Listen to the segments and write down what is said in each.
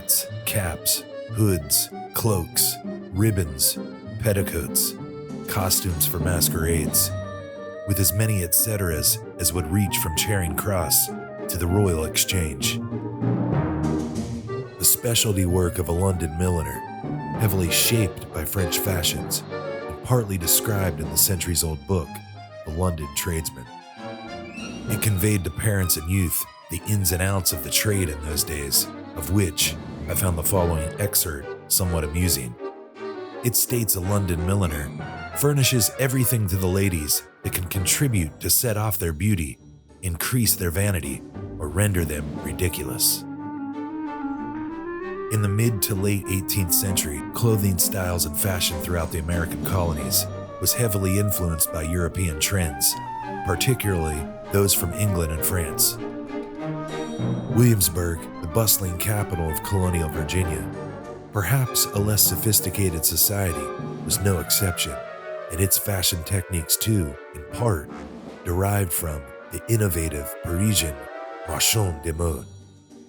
hats, caps, hoods, cloaks, ribbons, petticoats, costumes for masquerades, with as many etceteras as would reach from Charing Cross to the Royal Exchange. The specialty work of a London milliner, heavily shaped by French fashions, and partly described in the centuries-old book, The London Tradesman. It conveyed to parents and youth the ins and outs of the trade in those days, of which I found the following excerpt somewhat amusing. It states a London milliner furnishes everything to the ladies that can contribute to set off their beauty, increase their vanity, or render them ridiculous. In the mid to late 18th century, clothing styles and fashion throughout the American colonies was heavily influenced by European trends, particularly those from England and France. Williamsburg, the bustling capital of colonial Virginia, perhaps a less sophisticated society, was no exception, and its fashion techniques too, in part, derived from the innovative Parisian marchands de mode,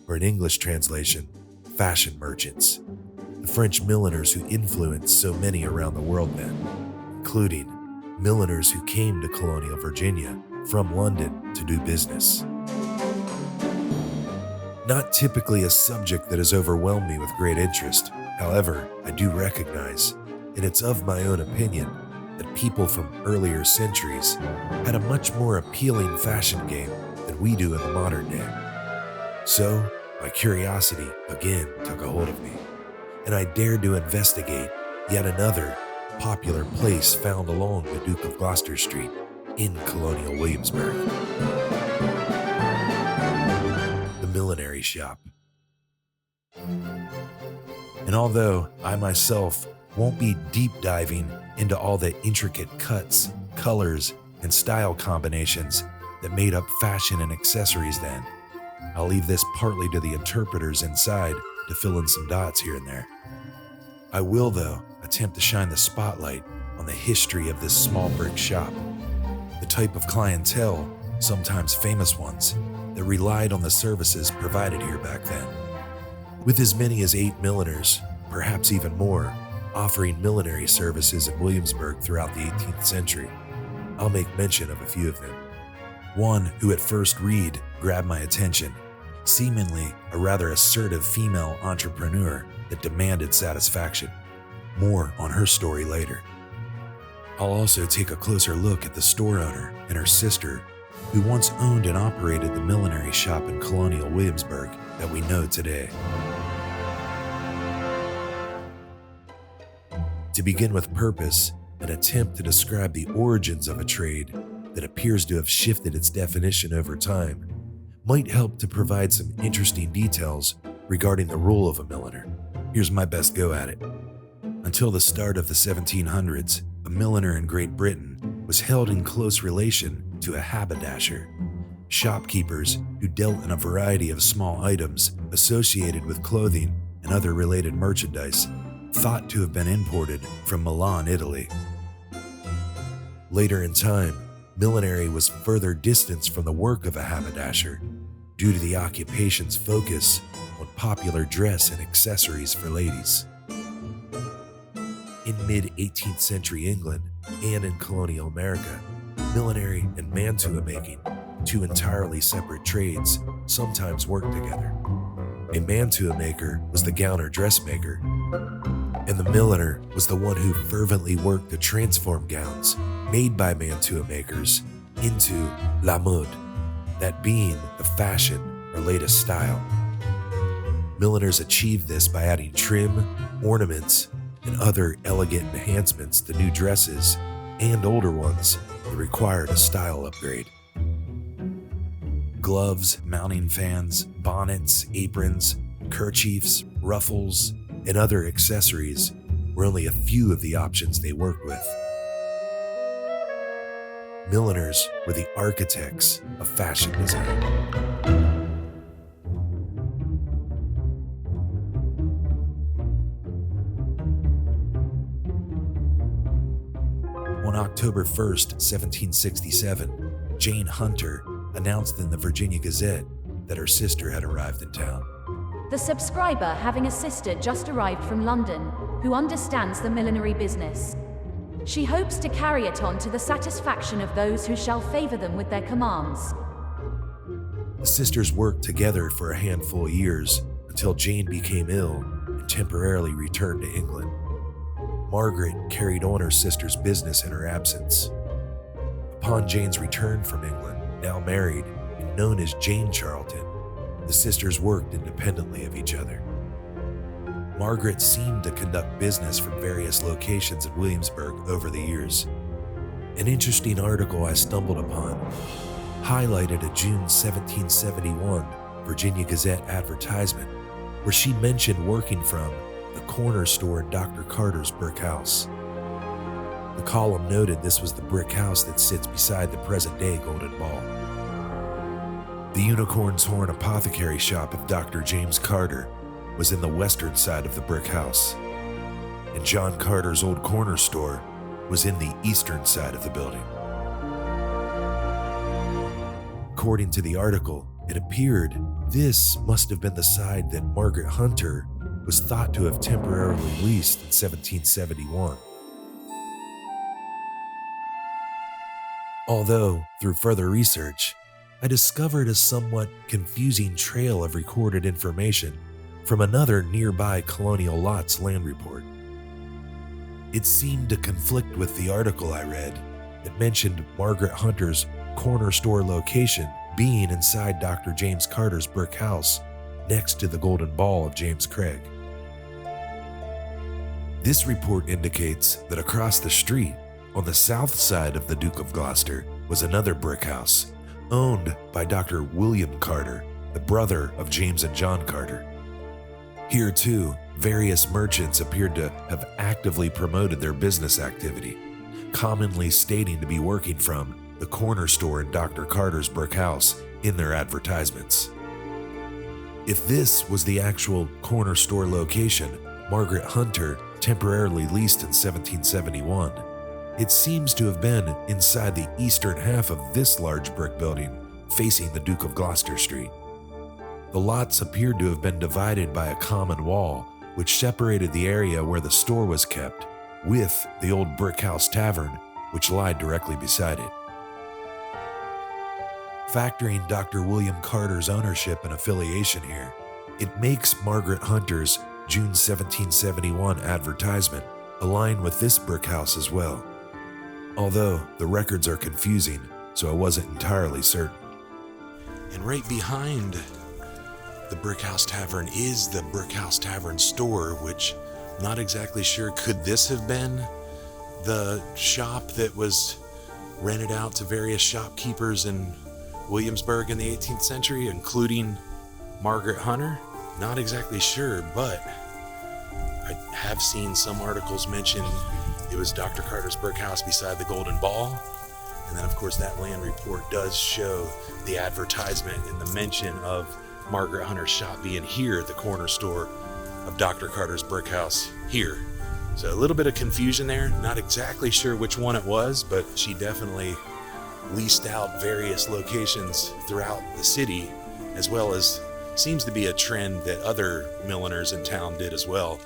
or in English translation, fashion merchants, the French milliners who influenced so many around the world then, including milliners who came to colonial Virginia from London to do business. Not typically a subject that has overwhelmed me with great interest. However, I do recognize, and it's of my own opinion, that people from earlier centuries had a much more appealing fashion game than we do in the modern day. So, my curiosity again took a hold of me, and I dared to investigate yet another popular place found along the Duke of Gloucester Street in Colonial Williamsburg. The Millinery Shop. And although I myself won't be deep diving into all the intricate cuts, colors, and style combinations that made up fashion and accessories then, I'll leave this partly to the interpreters inside to fill in some dots here and there. I will, though, attempt to shine the spotlight on the history of this small brick shop, the type of clientele, sometimes famous ones, that relied on the services provided here back then. With as many as 8 milliners, perhaps even more, offering millinery services in Williamsburg throughout the 18th century, I'll make mention of a few of them. One who at first read grabbed my attention, seemingly a rather assertive female entrepreneur that demanded satisfaction. More on her story later. I'll also take a closer look at the store owner and her sister, who once owned and operated the millinery shop in Colonial Williamsburg that we know today. To begin with purpose, an attempt to describe the origins of a trade that appears to have shifted its definition over time might help to provide some interesting details regarding the role of a milliner. Here's my best go at it. Until the start of the 1700s, a milliner in Great Britain was held in close relation to a haberdasher, shopkeepers who dealt in a variety of small items associated with clothing and other related merchandise thought to have been imported from Milan, Italy. Later in time, millinery was further distanced from the work of a haberdasher due to the occupation's focus on popular dress and accessories for ladies. In mid-18th century England and in colonial America, millinery and mantua-making, two entirely separate trades, sometimes worked together. A mantua-maker was the gown or dressmaker, and the milliner was the one who fervently worked to transform gowns made by mantua-makers into la mode, that being the fashion or latest style. Milliners achieved this by adding trim, ornaments, and other elegant enhancements to new dresses and older ones that required a style upgrade. Gloves, mounting fans, bonnets, aprons, kerchiefs, ruffles, and other accessories were only a few of the options they worked with. Milliners were the architects of fashion design. On October 1st, 1767, Jane Hunter announced in the Virginia Gazette that her sister had arrived in town. The subscriber having a sister just arrived from London who understands the millinery business. She hopes to carry it on to the satisfaction of those who shall favor them with their commands. The sisters worked together for a handful of years until Jane became ill and temporarily returned to England. Margaret carried on her sister's business in her absence. Upon Jane's return from England, now married and known as Jane Charlton, the sisters worked independently of each other. Margaret seemed to conduct business from various locations in Williamsburg over the years. An interesting article I stumbled upon highlighted a June 1771 Virginia Gazette advertisement where she mentioned working from the corner store in Dr. Carter's brick house. The column noted this was the brick house that sits beside the present-day Golden Ball. The Unicorn's Horn apothecary shop of Dr. James Carter was in the western side of the brick house, and John Carter's old corner store was in the eastern side of the building. According to the article, it appeared this must have been the side that Margaret Hunter was thought to have temporarily leased in 1771. Although, through further research, I discovered a somewhat confusing trail of recorded information from another nearby Colonial Lots land report. It seemed to conflict with the article I read that mentioned Margaret Hunter's corner store location being inside Dr. James Carter's brick house next to the Golden Ball of James Craig. This report indicates that across the street, on the south side of the Duke of Gloucester, was another brick house owned by Dr. William Carter, the brother of James and John Carter. Here too, various merchants appeared to have actively promoted their business activity, commonly stating to be working from the corner store in Dr. Carter's brick house in their advertisements. If this was the actual corner store location Margaret Hunter temporarily leased in 1771, it seems to have been inside the eastern half of this large brick building facing the Duke of Gloucester Street. The lots appeared to have been divided by a common wall which separated the area where the store was kept with the old brick house tavern which lied directly beside it. Factoring Dr. William Carter's ownership and affiliation here, it makes Margaret Hunter's June 1771 advertisement align with this brick house as well. Although the records are confusing, so I wasn't entirely certain. And right behind the Brick House Tavern is the Brick House Tavern store, which I'm not exactly sure. Could this have been the shop that was rented out to various shopkeepers in Williamsburg in the 18th century, including Margaret Hunter? Not exactly sure, but I have seen some articles mention it was Dr. Carter's brick house beside the Golden Ball. And then, of course, that land report does show the advertisement and the mention of Margaret Hunter's shop being here, the corner store of Dr. Carter's brick house here. So a little bit of confusion there. Not exactly sure which one it was, but she definitely leased out various locations throughout the city, as well as seems to be a trend that other milliners in town did as well.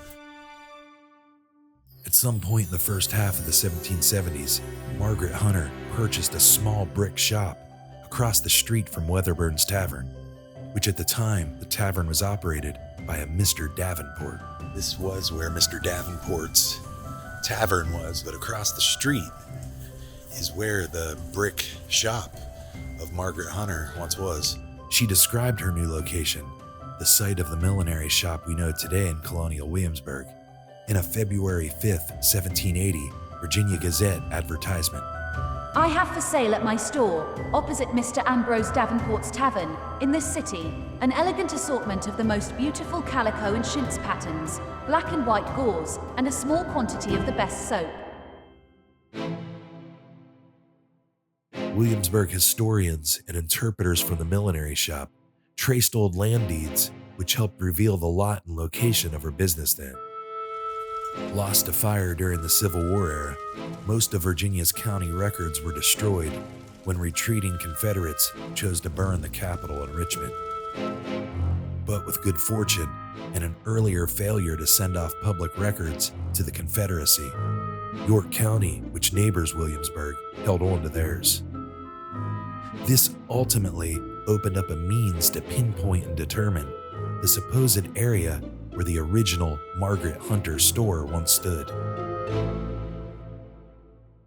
At some point in the first half of the 1770s, Margaret Hunter purchased a small brick shop across the street from Weatherburn's Tavern, which at the time the tavern was operated by a Mr. Davenport. This was where Mr. Davenport's tavern was, but across the street is where the brick shop of Margaret Hunter once was. She described her new location, the site of the millinery shop we know today in Colonial Williamsburg, in a February 5th, 1780 Virginia Gazette advertisement. I have for sale at my store, opposite Mr. Ambrose Davenport's tavern, in this city, an elegant assortment of the most beautiful calico and chintz patterns, black and white gauze, and a small quantity of the best soap. Williamsburg historians and interpreters from the millinery shop traced old land deeds which helped reveal the lot and location of her business then. Lost to fire during the Civil War era, most of Virginia's county records were destroyed when retreating Confederates chose to burn the Capitol in Richmond. but with good fortune and an earlier failure to send off public records to the Confederacy, York County, which neighbors Williamsburg, held on to theirs. This ultimately opened up a means to pinpoint and determine the supposed area where the original Margaret Hunter store once stood.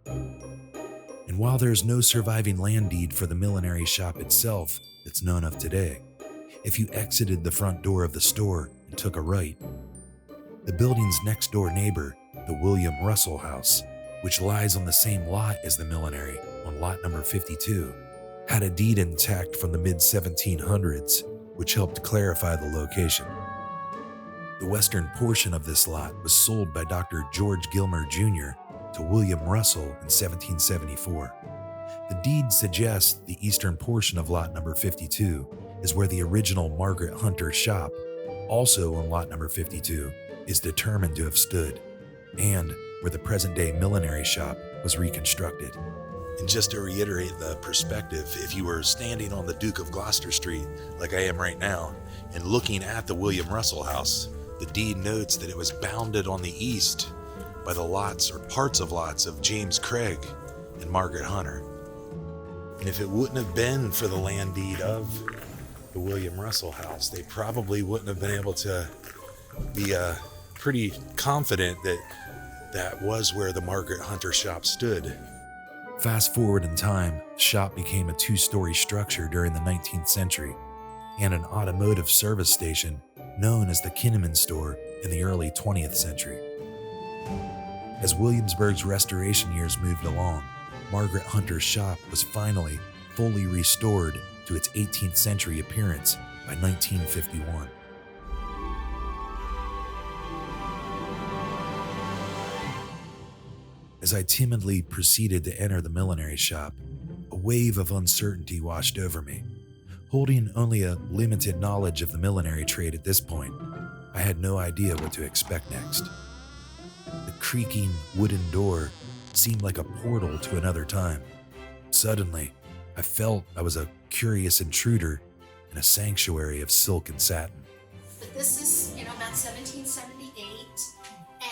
And while there's no surviving land deed for the millinery shop itself that's known of today, if you exited the front door of the store and took a right, the building's next door neighbor, the William Russell House, which lies on the same lot as the millinery on lot number 52, had a deed intact from the mid-1700s, which helped clarify the location. The western portion of this lot was sold by Dr. George Gilmer Jr. to William Russell in 1774. The deed suggests the eastern portion of lot number 52 is where the original Margaret Hunter shop, also on lot number 52, is determined to have stood, and where the present-day millinery shop was reconstructed. And just to reiterate the perspective, if you were standing on the Duke of Gloucester Street, like I am right now, and looking at the William Russell House, the deed notes that it was bounded on the east by the lots or parts of lots of James Craig and Margaret Hunter. And if it wouldn't have been for the land deed of the William Russell House, they probably wouldn't have been able to be pretty confident that that was where the Margaret Hunter shop stood. Fast forward in time, the shop became a two-story structure during the 19th century and an automotive service station known as the Kinnaman Store in the early 20th century. As Williamsburg's restoration years moved along, Margaret Hunter's shop was finally fully restored to its 18th century appearance by 1951. As I timidly proceeded to enter the millinery shop, a wave of uncertainty washed over me. Holding only a limited knowledge of the millinery trade at this point, I had no idea what to expect next. The creaking wooden door seemed like a portal to another time. Suddenly, I felt I was a curious intruder in a sanctuary of silk and satin. But this is, about 1778,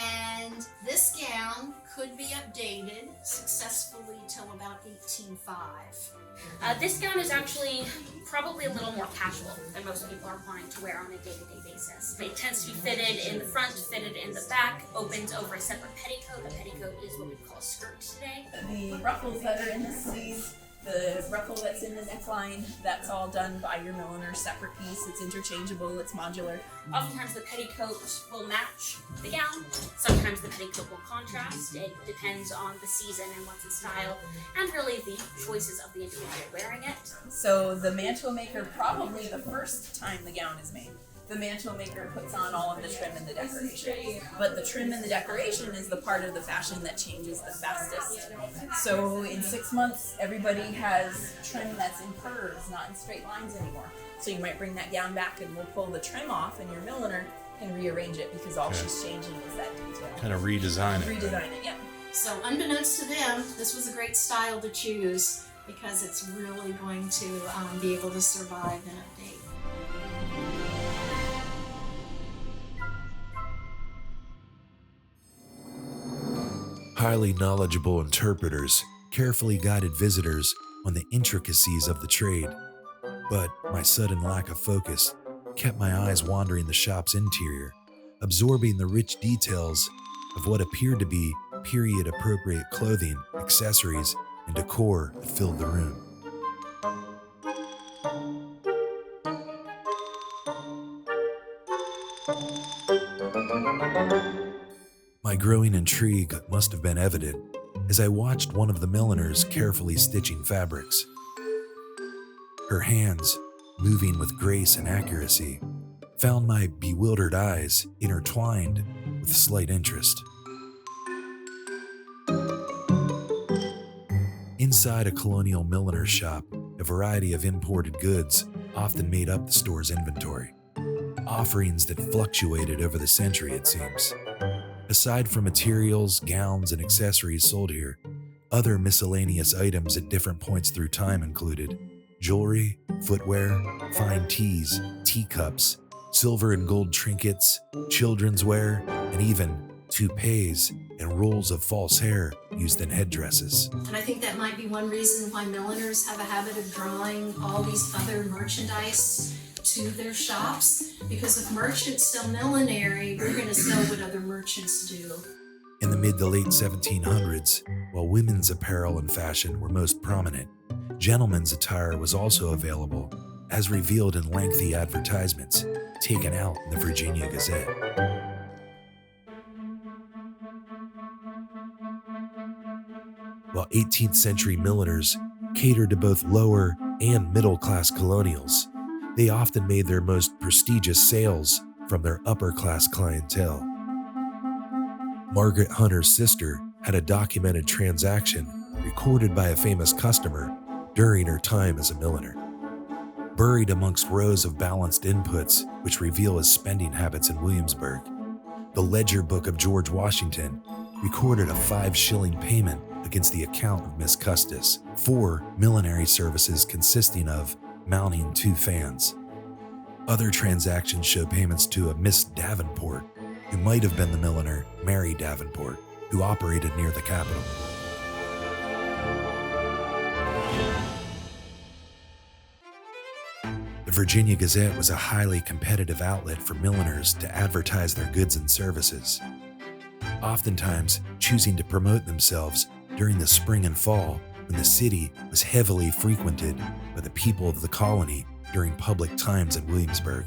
and this gown could be updated successfully till about 1805. This gown is actually probably a little more casual than most people are wanting to wear on a day-to-day basis. It tends to be fitted in the front, fitted in the back, opens over a separate petticoat. A petticoat is what we call a skirt today. The ruffles that are in the sleeves, the ruffle that's in the neckline, that's all done by your milliner, separate piece. It's interchangeable, it's modular. Oftentimes the petticoat will match the gown. Sometimes the petticoat will contrast. It depends on the season and what's in style, and really the choices of the individual wearing it. So the mantua-maker, probably the first time the gown is made, the mantua-maker puts on all of the trim and the decoration. But the trim and the decoration is the part of the fashion that changes the fastest. So in 6 months, everybody has trim that's in curves, not in straight lines anymore. So you might bring that gown back and we'll pull the trim off, and your milliner can rearrange it because all she's changing is that detail. Kind of redesign it. Redesign it, yeah. So unbeknownst to them, this was a great style to choose because it's really going to be able to survive and update. Highly knowledgeable interpreters carefully guided visitors on the intricacies of the trade, but my sudden lack of focus kept my eyes wandering the shop's interior, absorbing the rich details of what appeared to be period-appropriate clothing, accessories, and decor that filled the room. My growing intrigue must have been evident as I watched one of the milliners carefully stitching fabrics. Her hands, moving with grace and accuracy, found my bewildered eyes intertwined with slight interest. Inside a Colonial Millinery Shop, a variety of imported goods often made up the store's inventory, offerings that fluctuated over the century, it seems. Aside from materials, gowns, and accessories sold here, other miscellaneous items at different points through time included jewelry, footwear, fine teas, teacups, silver and gold trinkets, children's wear, and even toupees and rolls of false hair used in headdresses. And I think that might be one reason why milliners have a habit of drawing all these other merchandise to their shops, because if merchants sell millinery, we're going to sell what other merchants do. In the mid to late 1700s, while women's apparel and fashion were most prominent, gentlemen's attire was also available, as revealed in lengthy advertisements taken out in the Virginia Gazette. While 18th century milliners catered to both lower and middle-class colonials, they often made their most prestigious sales from their upper-class clientele. Margaret Hunter's sister had a documented transaction recorded by a famous customer during her time as a milliner. Buried amongst rows of balanced inputs which reveal his spending habits in Williamsburg, the ledger book of George Washington recorded a 5-shilling payment against the account of Miss Custis for millinery services consisting of mounting 2 fans. Other transactions show payments to a Miss Davenport, who might have been the milliner Mary Davenport, who operated near the Capitol. The Virginia Gazette was a highly competitive outlet for milliners to advertise their goods and services, oftentimes choosing to promote themselves during the spring and fall when the city was heavily frequented by the people of the colony during public times in Williamsburg.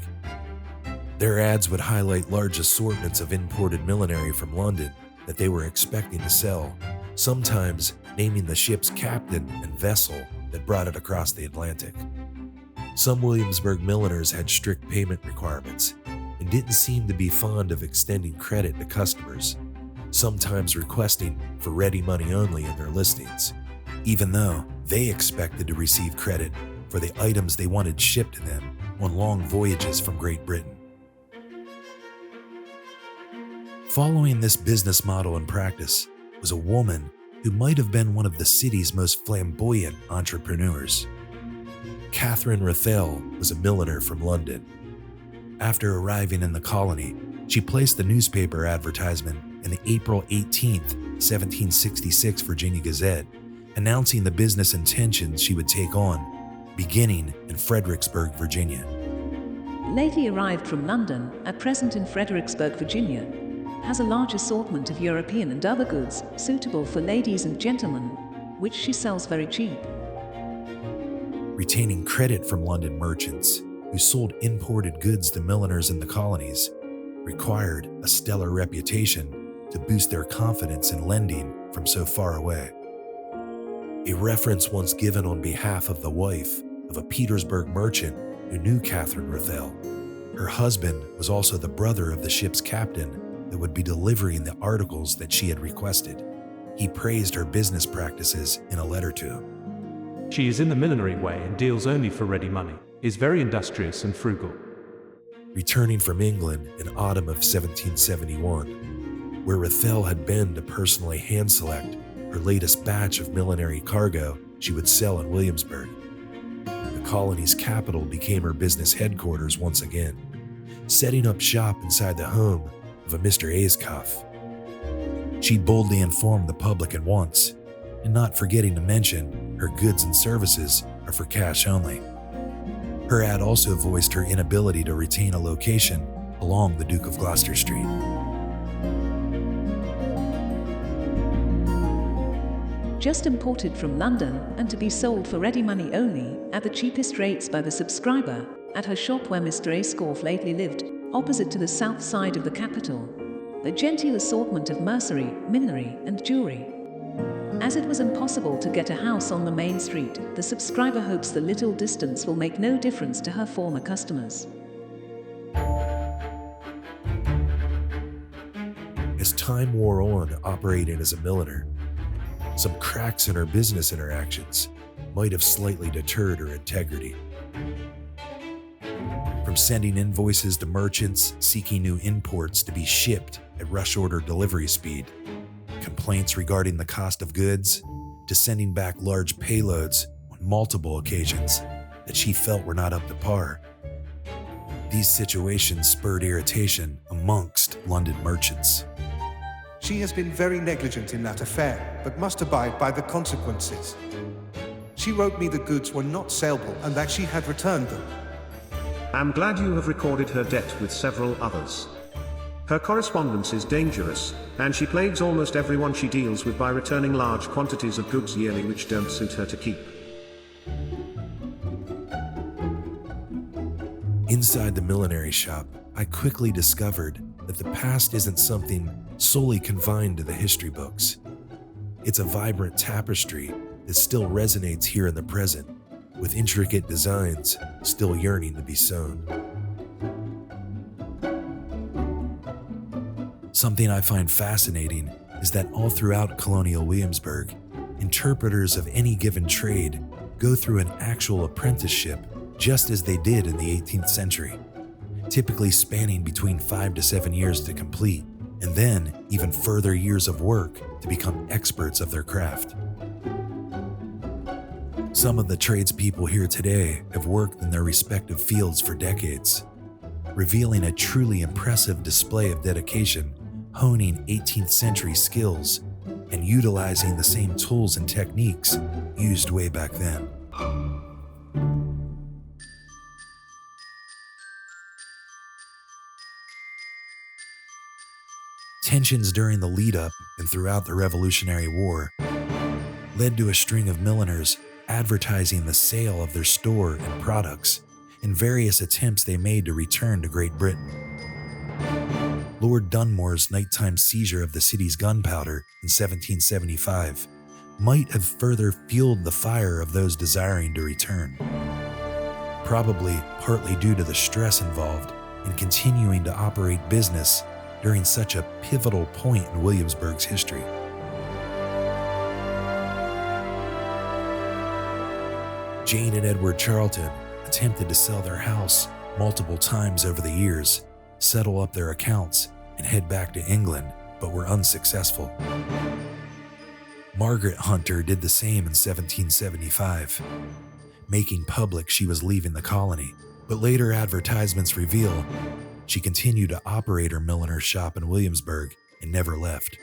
Their ads would highlight large assortments of imported millinery from London that they were expecting to sell, sometimes naming the ship's captain and vessel that brought it across the Atlantic. Some Williamsburg milliners had strict payment requirements and didn't seem to be fond of extending credit to customers, sometimes requesting for ready money only in their listings, even though they expected to receive credit for the items they wanted shipped to them on long voyages from Great Britain. Following this business model in practice was a woman who might have been one of the city's most flamboyant entrepreneurs. Catherine Rathell was a milliner from London. After arriving in the colony, she placed a newspaper advertisement in the April 18, 1766 Virginia Gazette, announcing the business intentions she would take on, beginning in Fredericksburg, Virginia. Lately arrived from London, at present in Fredericksburg, Virginia. Has a large assortment of European and other goods suitable for ladies and gentlemen, which she sells very cheap. Retaining credit from London merchants who sold imported goods to milliners in the colonies required a stellar reputation to boost their confidence in lending from so far away. A reference once given on behalf of the wife of a Petersburg merchant who knew Catherine Rathell. Her husband was also the brother of the ship's captain that would be delivering the articles that she had requested. He praised her business practices in a letter to him. She is in the millinery way and deals only for ready money, is very industrious and frugal. Returning from England in autumn of 1771, where Rathell had been to personally hand select her latest batch of millinery cargo she would sell in Williamsburg, the colony's capital became her business headquarters once again, setting up shop inside the home of a Mr. Ayscough. She boldly informed the public at once, and not forgetting to mention her goods and services are for cash only. Her ad also voiced her inability to retain a location along the Duke of Gloucester Street. Just imported from London and to be sold for ready money only at the cheapest rates by the subscriber at her shop where Mr. Ayscough lately lived, opposite to the south side of the capital. A genteel assortment of mercery, millinery, and jewelry. As it was impossible to get a house on the main street, the subscriber hopes the little distance will make no difference to her former customers. As time wore on operating as a milliner, some cracks in her business interactions might have slightly deterred her integrity. From sending invoices to merchants seeking new imports to be shipped at rush order delivery speed, complaints regarding the cost of goods, to sending back large payloads on multiple occasions that she felt were not up to par. These situations spurred irritation amongst London merchants. She has been very negligent in that affair, but must abide by the consequences. She wrote me the goods were not saleable and that she had returned them. I'm glad you have recorded her debt with several others. Her correspondence is dangerous, and she plagues almost everyone she deals with by returning large quantities of goods yearly which don't suit her to keep. Inside the millinery shop, I quickly discovered that the past isn't something solely confined to the history books. It's a vibrant tapestry that still resonates here in the present, with intricate designs still yearning to be sewn. Something I find fascinating is that all throughout Colonial Williamsburg, interpreters of any given trade go through an actual apprenticeship just as they did in the 18th century, typically spanning between 5 to 7 years to complete, and then even further years of work to become experts of their craft. Some of the tradespeople here today have worked in their respective fields for decades, revealing a truly impressive display of dedication, honing 18th century skills and utilizing the same tools and techniques used way back then. Tensions during the lead-up and throughout the Revolutionary War led to a string of milliners advertising the sale of their store and products in various attempts they made to return to Great Britain. Lord Dunmore's nighttime seizure of the city's gunpowder in 1775 might have further fueled the fire of those desiring to return, probably partly due to the stress involved in continuing to operate business during such a pivotal point in Williamsburg's history. Jane and Edward Charlton attempted to sell their house multiple times over the years, settle up their accounts, and head back to England, but were unsuccessful. Margaret Hunter did the same in 1775, making public she was leaving the colony, but later advertisements reveal she continued to operate her milliner shop in Williamsburg and never left.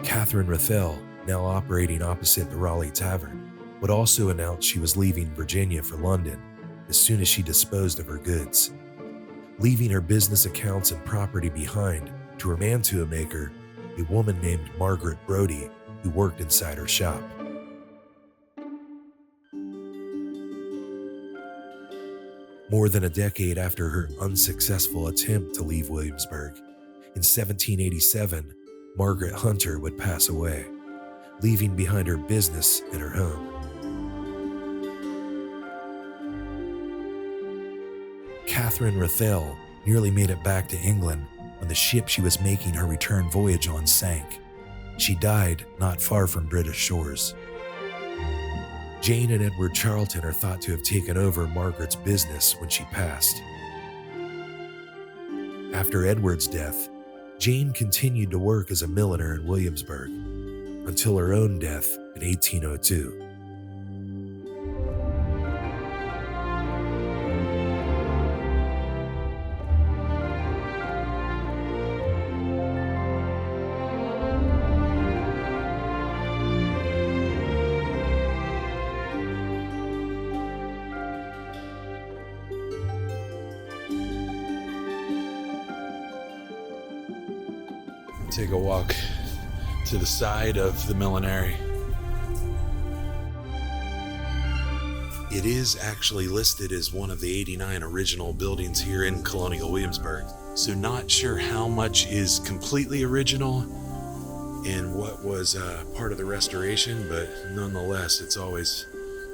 Catherine Rathell, now operating opposite the Raleigh Tavern, would also announce she was leaving Virginia for London as soon as she disposed of her goods, leaving her business accounts and property behind to her mantua-maker, a woman named Margaret Brodie, who worked inside her shop. More than a decade after her unsuccessful attempt to leave Williamsburg, in 1787, Margaret Hunter would pass away, leaving behind her business and her home. Catherine Rathell nearly made it back to England when the ship she was making her return voyage on sank. She died not far from British shores. Jane and Edward Charlton are thought to have taken over Margaret's business when she passed. After Edward's death, Jane continued to work as a milliner in Williamsburg until her own death in 1802. Take a walk to the side of the millinery. It is actually listed as one of the 89 original buildings here in Colonial Williamsburg, so not sure how much is completely original and what was part of the restoration, but nonetheless, it's always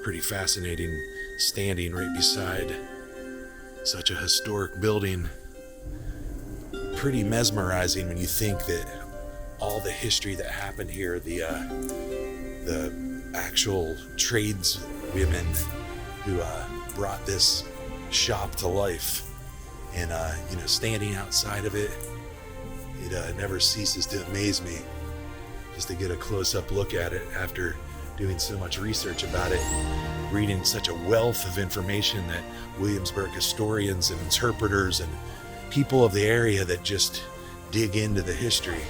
pretty fascinating standing right beside such a historic building. Pretty mesmerizing when you think that all the history that happened here, the actual tradeswomen who brought this shop to life, and standing outside of it, it never ceases to amaze me just to get a close-up look at it after doing so much research about it. reading such a wealth of information that Williamsburg historians and interpreters and people of the area that just dig into the history.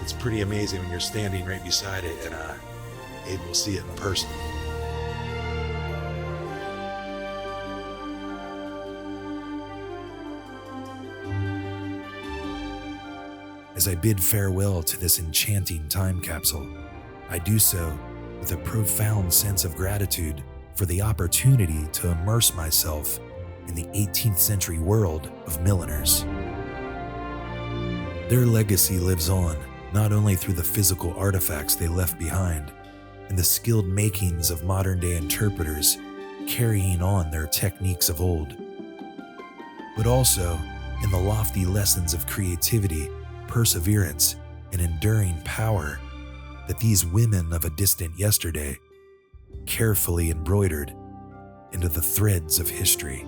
It's pretty amazing when you're standing right beside it and able to see it in person. As I bid farewell to this enchanting time capsule, I do so with a profound sense of gratitude for the opportunity to immerse myself in the 18th century world of milliners. Their legacy lives on, not only through the physical artifacts they left behind and the skilled makings of modern-day interpreters carrying on their techniques of old, but also in the lofty lessons of creativity, perseverance, and enduring power that these women of a distant yesterday carefully embroidered into the threads of history.